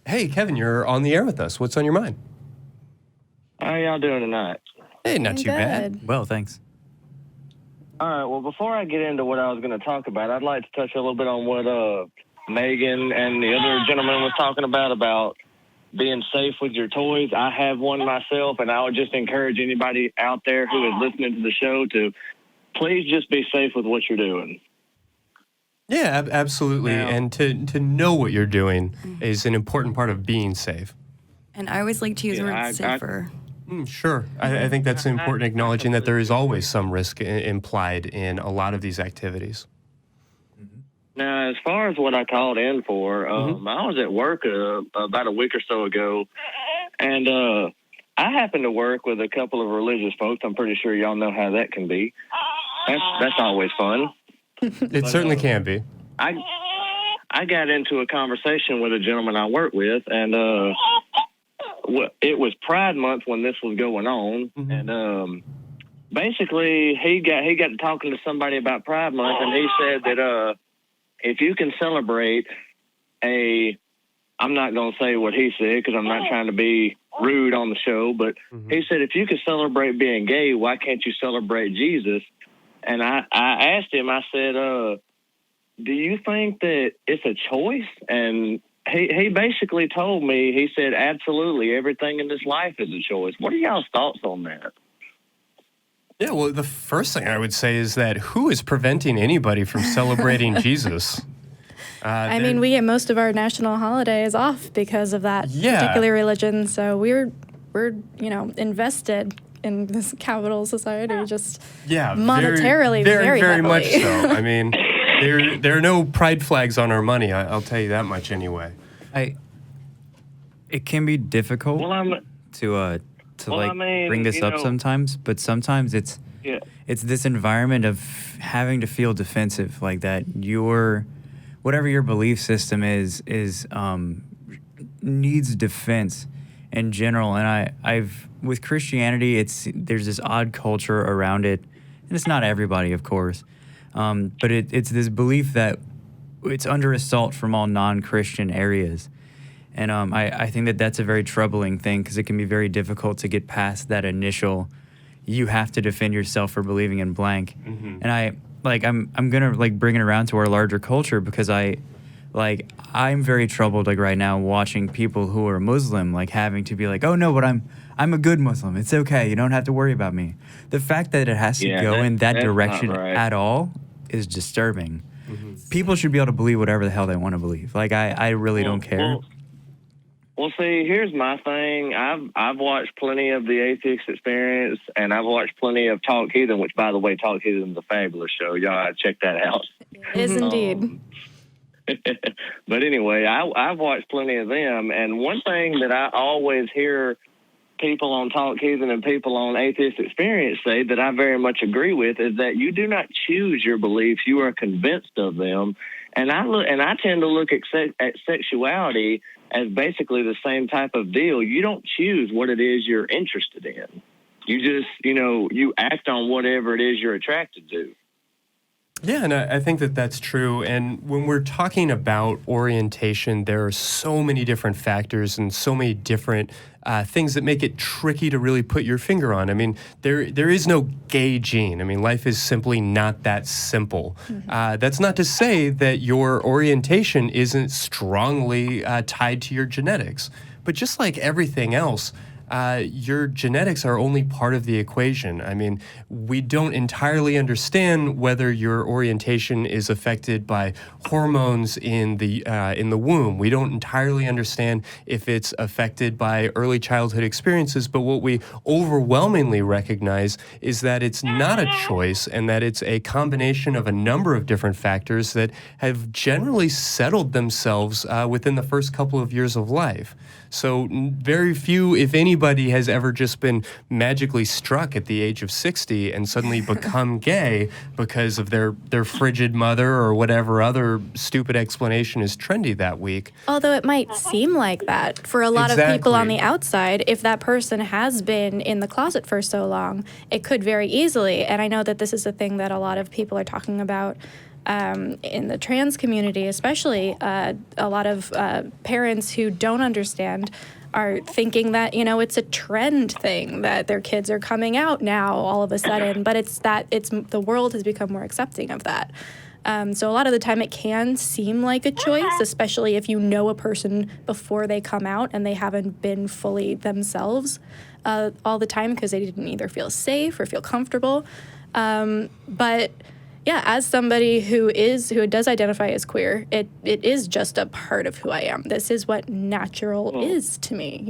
Hey, Kevin, you're on the air with us. What's on your mind? How y'all doing tonight? Hey, not too bad. Well, thanks. All right, well, before I get into what I was going to talk about, I'd like to touch a little bit on what Megan and the other gentleman was talking about being safe with your toys. I have one myself, and I would just encourage anybody out there who is listening to the show to please just be safe with what you're doing. Yeah, absolutely. Now, and to know what you're doing is an important part of being safe. And I always like to use the word safer. Sure. I think that's important, acknowledging that there is always some risk implied in a lot of these activities. now, as far as what I called in for, I was at work about a week or so ago, and I happen to work with a couple of religious folks. I'm pretty sure y'all know how that can be. That's always fun. It certainly can be. I got into a conversation with a gentleman I work with, and it was Pride Month when this was going on, and basically he got to talking to somebody about Pride Month, and he said that if you can celebrate I'm not going to say what he said because I'm not trying to be rude on the show, but he said if you can celebrate being gay, why can't you celebrate Jesus? And I asked him, I said, do you think that it's a choice? And he basically told me, he said, absolutely, everything in this life is a choice. What are y'all's thoughts on that? Yeah, well, the first thing I would say is that who is preventing anybody from celebrating Jesus? I mean, we get most of our national holidays off because of that particular religion, so we're invested in this capital society, just monetarily, very much so. I mean, there are no pride flags on our money. I'll tell you that much anyway. It can be difficult to bring this up sometimes, but sometimes it's this environment of having to feel defensive, like that whatever your belief system is needs defense in general. And I've with Christianity, there's this odd culture around it, and it's not everybody, of course, but it's this belief that it's under assault from all non-Christian areas. And I think that that's a very troubling thing because it can be very difficult to get past that initial, you have to defend yourself for believing in blank. And I'm gonna bring it around to our larger culture because I'm very troubled right now watching people who are Muslim having to be oh no, but I'm a good Muslim. It's okay. You don't have to worry about me. The fact that it has to go in that direction at all is disturbing. People should be able to believe whatever the hell they want to believe. I really don't care. Well, see, here's my thing. I've watched plenty of the Atheist Experience, and I've watched plenty of Talk Heathen, which, by the way, Talk Heathen is a fabulous show. Y'all gotta check that out. It is indeed. But anyway, I've watched plenty of them, and one thing that I always hear people on Talk Heathen and people on Atheist Experience say that I very much agree with is that you do not choose your beliefs; you are convinced of them. And I tend to look at sexuality as basically the same type of deal. You don't choose what it is you're interested in. You just, you act on whatever it is you're attracted to. Yeah, and I think that that's true. And when we're talking about orientation, there are so many different factors and so many different things that make it tricky to really put your finger on. I mean, there is no gay gene. I mean, life is simply not that simple. That's not to say that your orientation isn't strongly tied to your genetics. But just like everything else, your genetics are only part of the equation. I mean, we don't entirely understand whether your orientation is affected by hormones in the womb. We don't entirely understand if it's affected by early childhood experiences, but what we overwhelmingly recognize is that it's not a choice and that it's a combination of a number of different factors that have generally settled themselves within the first couple of years of life. So very few, if anybody, has ever just been magically struck at the age of 60 and suddenly become gay because of their frigid mother or whatever other stupid explanation is trendy that week. Although it might seem like that for a lot of people on the outside, if that person has been in the closet for so long, it could very easily. And I know that this is a thing that a lot of people are talking about in the trans community, especially, a lot of parents who don't understand are thinking that, it's a trend thing, that their kids are coming out now all of a sudden, but the world has become more accepting of that. So a lot of the time it can seem like a choice, especially if you know a person before they come out and they haven't been fully themselves all the time because they didn't either feel safe or feel comfortable. But yeah, as somebody who does identify as queer, it is just a part of who I am. This is what natural is to me,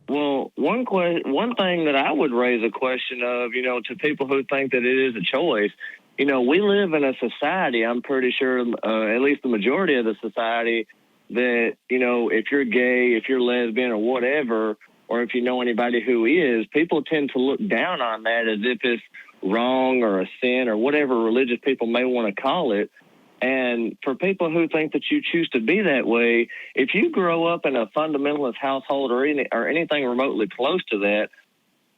One thing that I would raise a question of, to people who think that it is a choice, we live in a society, I'm pretty sure, at least the majority of the society, that, if you're gay, if you're lesbian or whatever, or if you know anybody who is, people tend to look down on that as if it's wrong or a sin or whatever religious people may want to call it. And for people who think that you choose to be that way, if you grow up in a fundamentalist household or anything remotely close to that,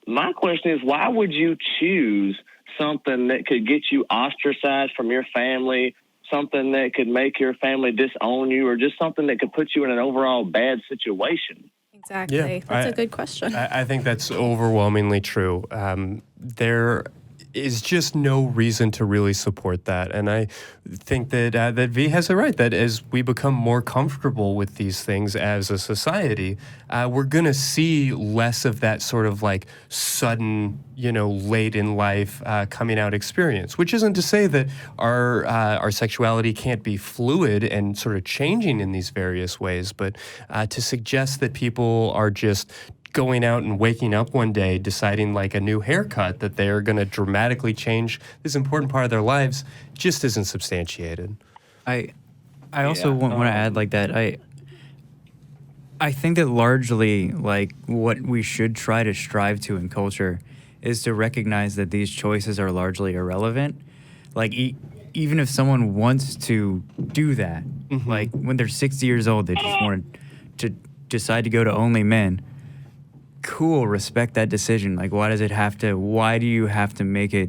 my question is, why would you choose something that could get you ostracized from your family, something that could make your family disown you, or just something that could put you in an overall bad situation? Exactly. Yeah, that's a good question. I think that's overwhelmingly true. There is just no reason to really support that. And I think that V has it right, that as we become more comfortable with these things as a society, we're going to see less of that sort of like sudden, late in life coming out experience, which isn't to say that our sexuality can't be fluid and sort of changing in these various ways, but to suggest that people are just going out and waking up one day deciding like a new haircut that they're going to dramatically change this important part of their lives just isn't substantiated. I also want to add like that. I think that largely like what we should try to strive to in culture is to recognize that these choices are largely irrelevant. Like even if someone wants to do that, like when they're 60 years old, they just want to decide to go to only men. Cool, respect that decision. Like, why do you have to make it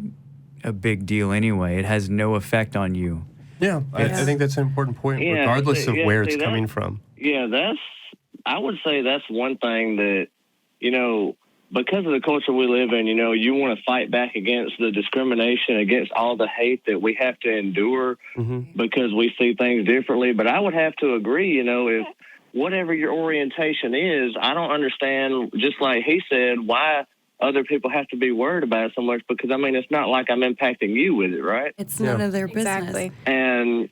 a big deal anyway? It has no effect on you. Yeah, I think that's an important point, regardless of where it's coming from. Yeah, I would say that's one thing that, because of the culture we live in, you want to fight back against the discrimination, against all the hate that we have to endure because we see things differently. But I would have to agree, if whatever your orientation is, I don't understand, just like he said, why other people have to be worried about it so much, because, it's not like I'm impacting you with it, right? It's none of their business. Exactly. And,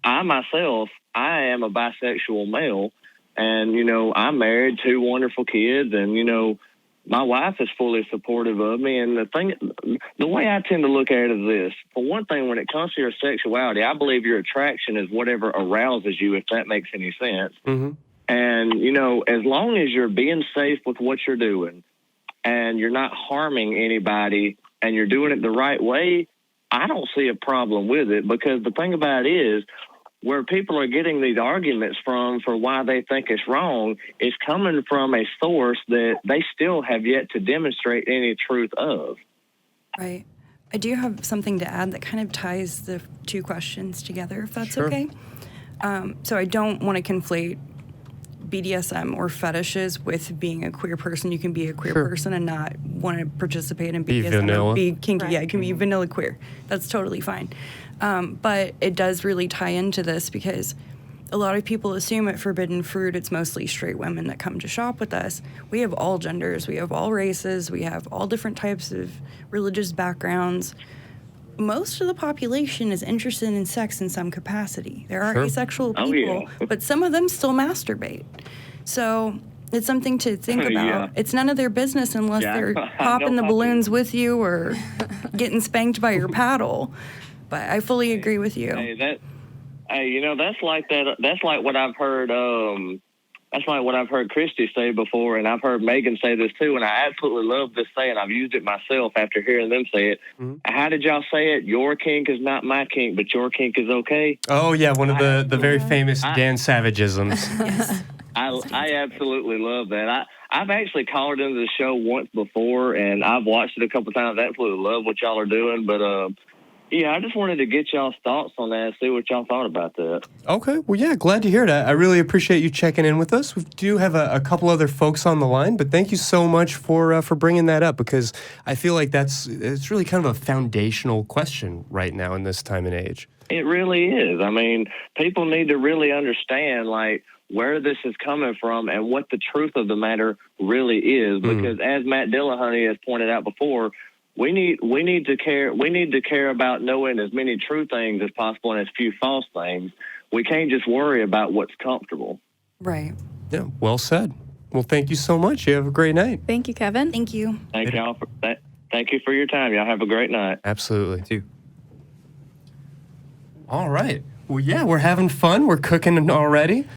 I myself, I am a bisexual male, and, I'm married, 2 wonderful kids, and, my wife is fully supportive of me. And the way I tend to look at it is this. For one thing, when it comes to your sexuality, I believe your attraction is whatever arouses you, if that makes any sense. And, as long as you're being safe with what you're doing and you're not harming anybody and you're doing it the right way, I don't see a problem with it, because the thing about it is, where people are getting these arguments from for why they think it's wrong is coming from a source that they still have yet to demonstrate any truth of. Right. I do have something to add that kind of ties the two questions together, if that's okay. So I don't want to conflate BDSM or fetishes with being a queer person. You can be a queer person and not want to participate in BDSM or be kinky. Right. Yeah, it can be vanilla queer. That's totally fine. But it does really tie into this, because a lot of people assume at Forbidden Fruit it's mostly straight women that come to shop with us. We have all genders, we have all races, we have all different types of religious backgrounds. Most of the population is interested in sex in some capacity. There are asexual people, but some of them still masturbate. So it's something to think about. Yeah. It's none of their business unless they're popping the balloons with you or getting spanked by your paddle. But I fully agree with you. That's like that. That's like what I've heard. That's like what I've heard Christy say before, and I've heard Megan say this too. And I absolutely love this saying. I've used it myself after hearing them say it. How did y'all say it? Your kink is not my kink, but your kink is okay. Oh yeah, one of the very famous Dan Savage-isms. Yes. I absolutely love that. I've actually called into the show once before, and I've watched it a couple times. I absolutely love what y'all are doing, but Yeah, I just wanted to get y'all's thoughts on that, see what y'all thought about that. Okay. Well, yeah, glad to hear it. I really appreciate you checking in with us. We do have a couple other folks on the line, but thank you so much for bringing that up, because I feel like it's really kind of a foundational question right now in this time and age. It really is. I mean, people need to really understand, like, where this is coming from and what the truth of the matter really is. Because as Matt Dillahunty has pointed out before, we need to care about knowing as many true things as possible and as few false things. We can't just worry about what's comfortable. Right. Yeah, well said. Well, thank you so much. You have a great night. Thank you, Kevin. Thank you. Thank y'all for that. Thank you for your time. Y'all have a great night. Absolutely. Too. All right. Well, yeah, we're having fun. We're cooking already.